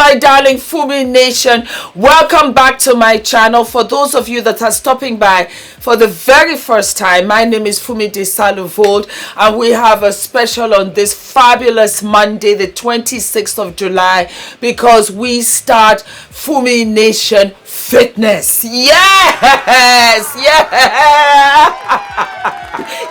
my darling Fumination. Welcome back to my channel. For those of you that are stopping by for the very first time, my name is Fumi Desalu-Vold, and we have a special on this fabulous Monday, the 26th of July, because we start Fumination Fitness. Yes!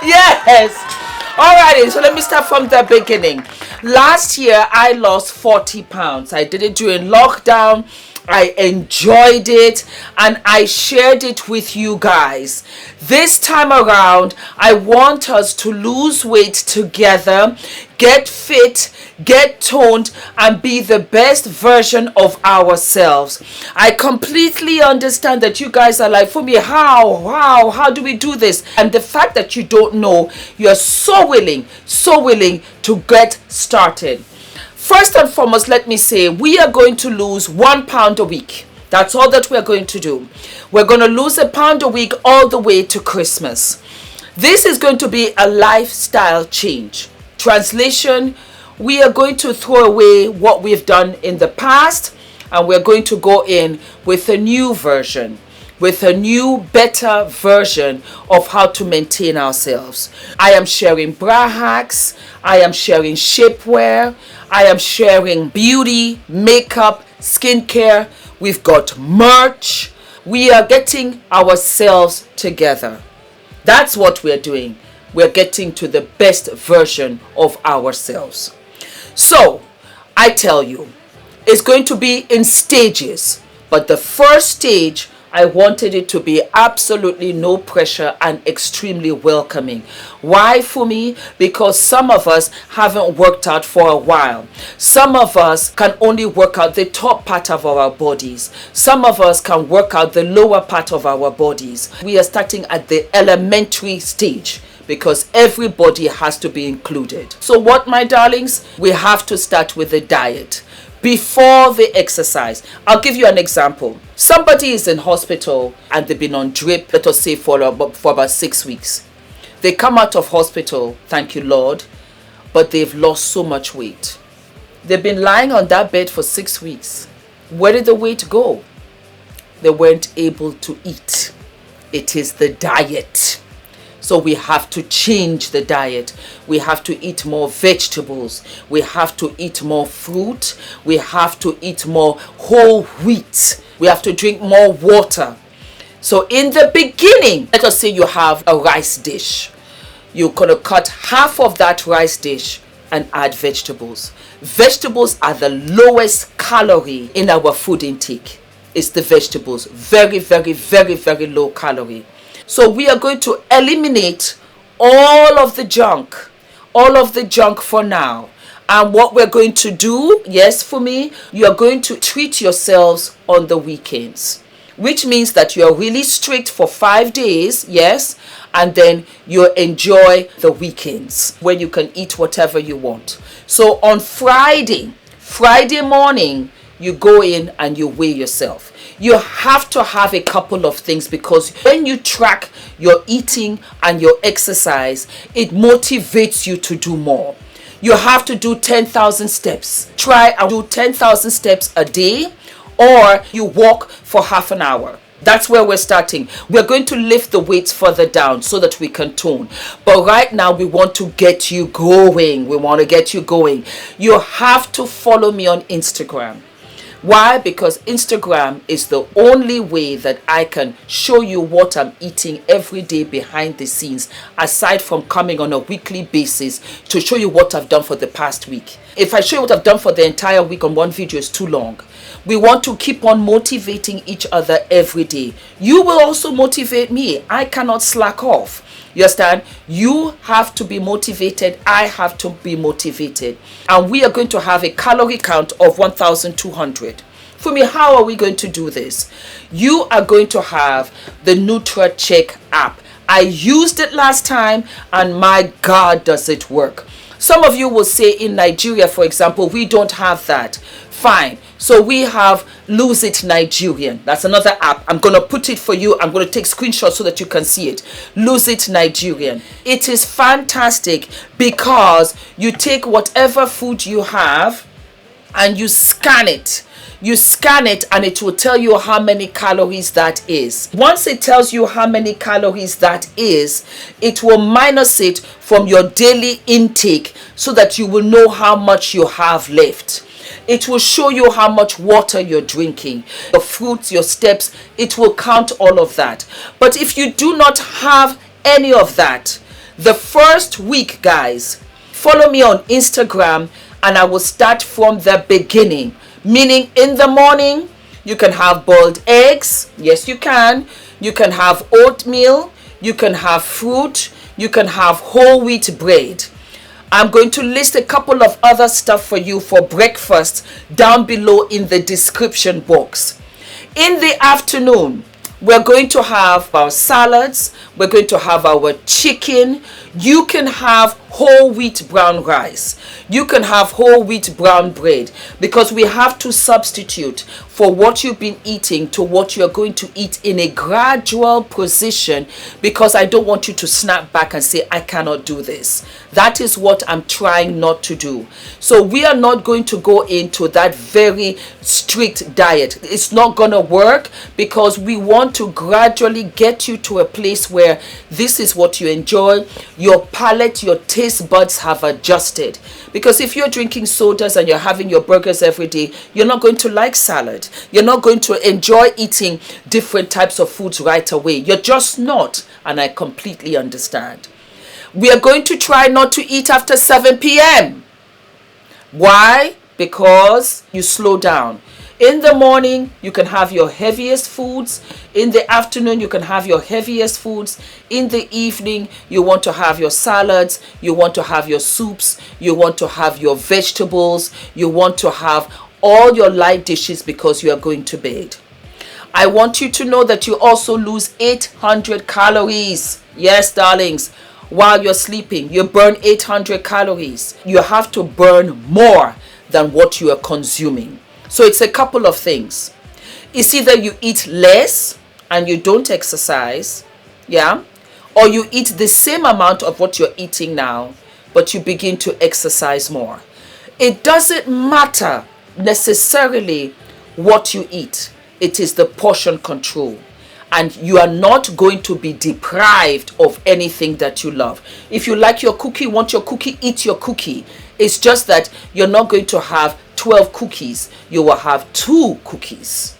Yes! Alrighty, so let me start from the beginning. Last year, I lost 40 pounds. I did it during lockdown. I enjoyed it and I shared it with you guys. This time around, I want us to lose weight together, get fit, get toned, and be the best version of ourselves. I completely understand that you guys are like, Fumi, how do we do this? And the fact that you don't know, you're so willing to get started. First and foremost, let me say, we are going to lose 1 pound a week. That's all that we're going to do. We're going to lose a pound a week all the way to Christmas. This is going to be a lifestyle change. Translation, we are going to throw away what we've done in the past, and we're going to go in with a new version, with a new, better version of how to maintain ourselves. I am sharing bra hacks, I am sharing shapewear, I am sharing beauty, makeup, skincare. We've got merch. We are getting ourselves together. That's what we're doing. We're getting to the best version of ourselves. So, I tell you, it's going to be in stages. But the first stage, I wanted it to be absolutely no pressure and extremely welcoming. Why, Fumi? Because some of us haven't worked out for a while. Some of us can only work out the top part of our bodies. Some of us can work out the lower part of our bodies. We are starting at the elementary stage, because everybody has to be included. So what, my darlings? We have to start with the diet before the exercise. I'll give you an example. Somebody is in hospital and they've been on drip, let us say for about 6 weeks. They come out of hospital, thank you Lord, but they've lost so much weight. They've been lying on that bed for 6 weeks. Where did the weight go? They weren't able to eat. It is the diet. So we have to change the diet. We have to eat more vegetables. We have to eat more fruit. We have to eat more whole wheat. We have to drink more water. So in the beginning, let us say you have a rice dish. You're going to cut half of that rice dish and add vegetables. Vegetables are the lowest calorie in our food intake. It's the vegetables. Very, very, very, very low calorie. So we are going to eliminate all of the junk for now. And what we're going to do, yes, for me, you are going to treat yourselves on the weekends, which means that you're really strict for 5 days, yes, and then you enjoy the weekends when you can eat whatever you want. So on Friday morning, you go in and you weigh yourself. You have to have a couple of things, because when you track your eating and your exercise, it motivates you to do more. You have to do 10,000 steps. Try and do 10,000 steps a day, or you walk for half an hour. That's where we're starting. We're going to lift the weights further down so that we can tone. But right now, we want to get you going. We want to get you going. You have to follow me on Instagram. Why? Because Instagram is the only way that I can show you what I'm eating every day behind the scenes, aside from coming on a weekly basis to show you what I've done for the past week. If I show you what I've done for the entire week on one video, it's too long. We want to keep on motivating each other every day. You will also motivate me. I cannot slack off. You understand? You have to be motivated. I have to be motivated. And we are going to have a calorie count of 1,200. For me, how are we going to do this? You are going to have the NUTRACHECK app. I used it last time and my God, does it work. Some of you will say in Nigeria, for example, we don't have that. Fine. So we have Lose It Nigerian. That's another app. I'm going to put it for you. I'm going to take screenshots so that you can see it. Lose It Nigerian. It is fantastic because you take whatever food you have and you scan it. You scan it and it will tell you how many calories that is. Once it tells you how many calories that is, it will minus it from your daily intake so that you will know how much you have left. It will show you how much water you're drinking, your fruits, your steps. It will count all of that. But if you do not have any of that, the first week, guys, follow me on Instagram and I will start from the beginning. Meaning in the morning, you can have boiled eggs. Yes, you can. You can have oatmeal. You can have fruit. You can have whole wheat bread. I'm going to list a couple of other stuff for you for breakfast down below in the description box. In the afternoon, we're going to have our salads. We're going to have our chicken. You can have whole wheat brown rice. You can have whole wheat brown bread, because we have to substitute for what you've been eating to what you're going to eat in a gradual position, because I don't want you to snap back and say, I cannot do this. That is what I'm trying not to do. So we are not going to go into that very strict diet. It's not going to work, because we want to gradually get you to a place where this is what you enjoy. Your palate, your taste buds have adjusted. Because if you're drinking sodas and you're having your burgers every day, you're not going to like salad. You're not going to enjoy eating different types of foods right away. You're just not. And I completely understand. We are going to try not to eat after 7 p.m. Why? Because you slow down. In the morning, you can have your heaviest foods. In the afternoon, you can have your heaviest foods. In the evening, you want to have your salads. You want to have your soups. You want to have your vegetables. You want to have all your light dishes because you are going to bed. I want you to know that you also lose 800 calories. Yes, darlings. While you're sleeping, you burn 800 calories. You have to burn more than what you are consuming. So it's a couple of things. It's either you eat less and you don't exercise, yeah, or you eat the same amount of what you're eating now, but you begin to exercise more. It doesn't matter necessarily what you eat. It is the portion control. And you are not going to be deprived of anything that you love. If you like your cookie, want your cookie, eat your cookie. It's just that you're not going to have 12 cookies. You will have 2 cookies.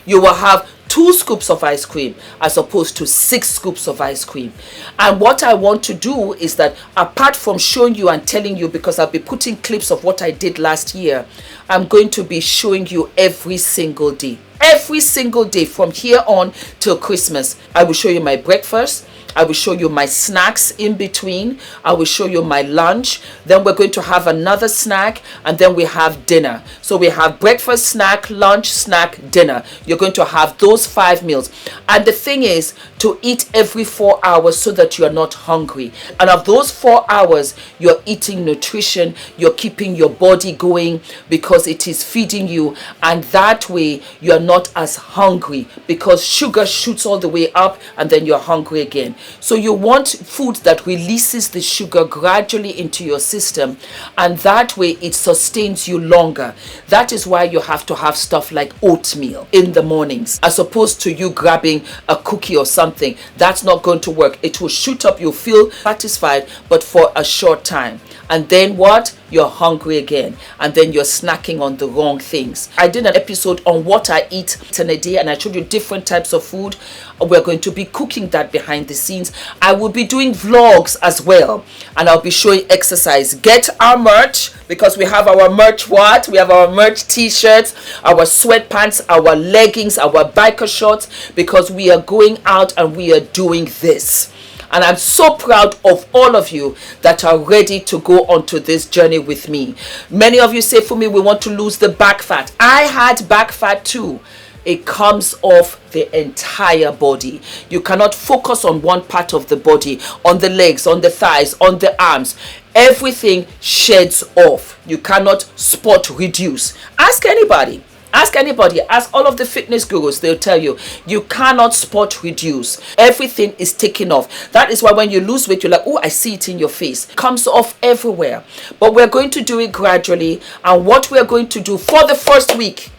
You will have 2 scoops of ice cream as opposed to 6 scoops of ice cream. And what I want to do is that, apart from showing you and telling you, because I'll be putting clips of what I did last year, I'm going to be showing you every single day. Every single day from here on till Christmas. I will show you my breakfast. I will show you my snacks in between. I will show you my lunch. Then we're going to have another snack, and then we have dinner. So we have breakfast, snack, lunch, snack, dinner. You're going to have those 5 meals. And the thing is to eat every 4 hours so that you are not hungry. And of those 4 hours, you're eating nutrition. You're keeping your body going because it is feeding you. And that way, you're not as hungry, because sugar shoots all the way up and then you're hungry again. So you want food that releases the sugar gradually into your system, and that way it sustains you longer. That is why you have to have stuff like oatmeal in the mornings, as opposed to you grabbing a cookie or something. That's not going to work. It will shoot up. You feel satisfied, but for a short time. And then what? You're hungry again. And then you're snacking on the wrong things. I did an episode on what I eat in a day, and I showed you different types of food. We're going to be cooking that behind the scenes. I will be doing vlogs as well, and I'll be showing exercise. Get our merch, because we have our merch. What? We have our merch t-shirts, our sweatpants, our leggings, our biker shorts, because we are going out and we are doing this. And I'm so proud of all of you that are ready to go onto this journey with me. Many of you say, Fumi, we want to lose the back fat. I had back fat too. It comes off the entire body. You cannot focus on one part of the body, on the legs, on the thighs, on the arms. Everything sheds off. You cannot spot reduce. Ask anybody. Ask anybody, ask all of the fitness gurus, they'll tell you, you cannot spot reduce. Everything is taking off. That is why when you lose weight, you're like, oh, I see it in your face. It comes off everywhere. But we're going to do it gradually. And what we're going to do for the first week,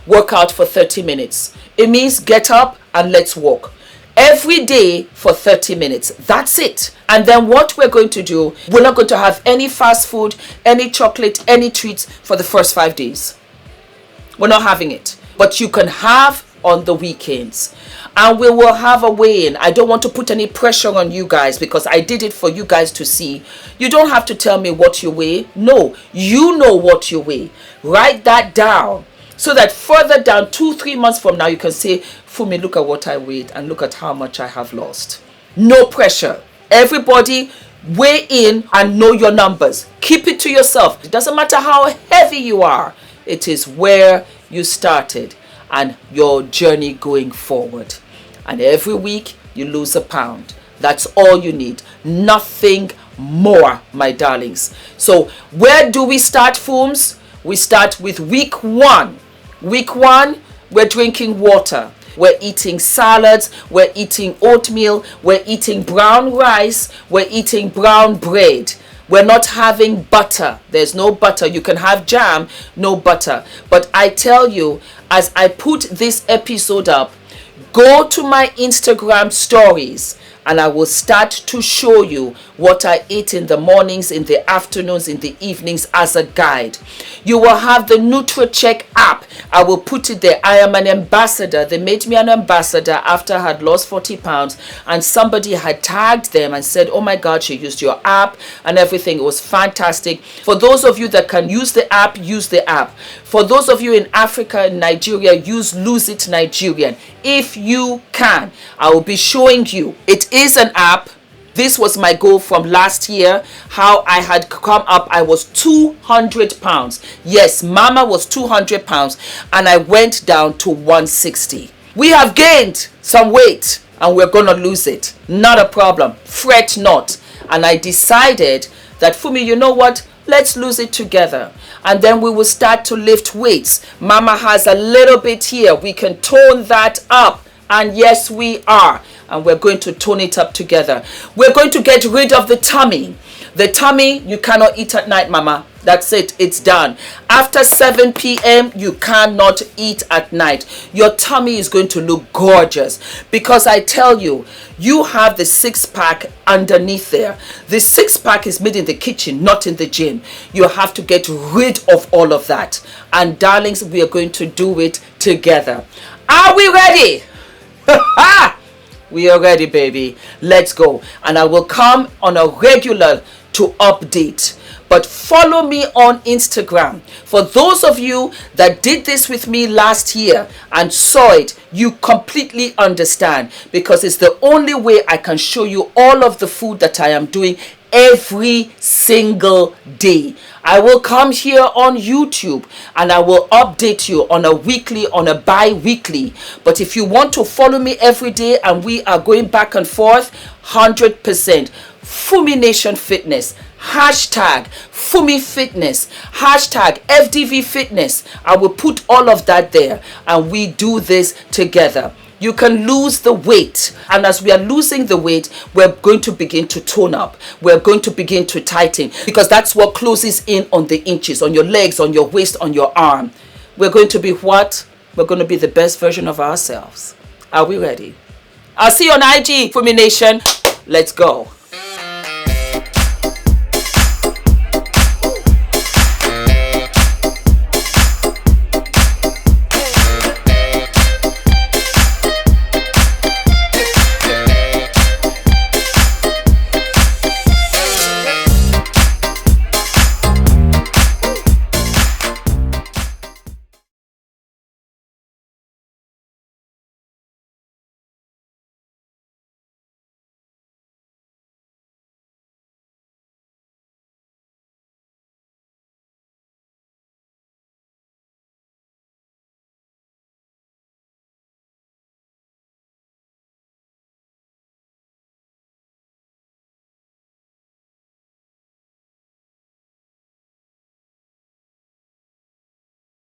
work out for 30 minutes. It means get up and let's walk. Every day for 30 minutes. That's it. And then what we're going to do, we're not going to have any fast food, any chocolate, any treats for the first 5 days. We're not having it. But you can have on the weekends. And we will have a weigh-in. I don't want to put any pressure on you guys because I did it for you guys to see. You don't have to tell me what you weigh. No, you know what you weigh. Write that down. So that further down, 2-3 months from now, you can say, Fumi, look at what I weighed and look at how much I have lost. No pressure. Everybody weigh in and know your numbers. Keep it to yourself. It doesn't matter how heavy you are. It is where you started and your journey going forward. And every week, you lose a pound. That's all you need. Nothing more, my darlings. So where do we start, Fooms? We start with week 1. Week 1, we're drinking water. We're eating salads. We're eating oatmeal. We're eating brown rice. We're eating brown bread. We're not having butter. There's no butter. You can have jam, no butter. But I tell you, as I put this episode up, go to my Instagram stories and I will start to show you what I eat in the mornings, in the afternoons, in the evenings as a guide. You will have the NUTRACHECK app. I will put it there. I am an ambassador. They made me an ambassador after I had lost 40 pounds and somebody had tagged them and said, oh my God, she used your app and everything. It was fantastic. For those of you that can use the app, use the app. For those of you in Africa and Nigeria, use Lose It Nigerian. If you can, I will be showing you. It is an app. This was my goal from last year, how I had come up. I was 200 pounds. Yes, Mama was 200 pounds and I went down to 160. We have gained some weight and we're going to lose it. Not a problem. Fret not. And I decided that, Fumi, you know what? Let's lose it together. And then we will start to lift weights. Mama has a little bit here. We can tone that up. And yes, we are. And we're going to tone it up together. We're going to get rid of the tummy. The tummy, you cannot eat at night, Mama. That's it. It's done. After 7 p.m., you cannot eat at night. Your tummy is going to look gorgeous. Because I tell you, you have the 6-pack underneath there. The 6-pack is made in the kitchen, not in the gym. You have to get rid of all of that. And darlings, we are going to do it together. Are we ready? We are ready, baby. Let's go. And I will come on a regular to update. But follow me on Instagram. For those of you that did this with me last year and saw it, you completely understand. Because it's the only way I can show you all of the food that I am doing every single day. I will come here on YouTube and I will update you on a weekly, on a bi-weekly. But if you want to follow me every day and we are going back and forth, 100%. Fumination Fitness, hashtag Fumi Fitness, hashtag F.D.V Fitness. I will put all of that there and we do this together. You can lose the weight, and as we are losing the weight, we're going to begin to tone up. We're going to begin to tighten, because that's what closes in on the inches, on your legs, on your waist, on your arm. We're going to be what? We're going to be the best version of ourselves. Are we ready? I'll see you on IG, Fumination. Let's go.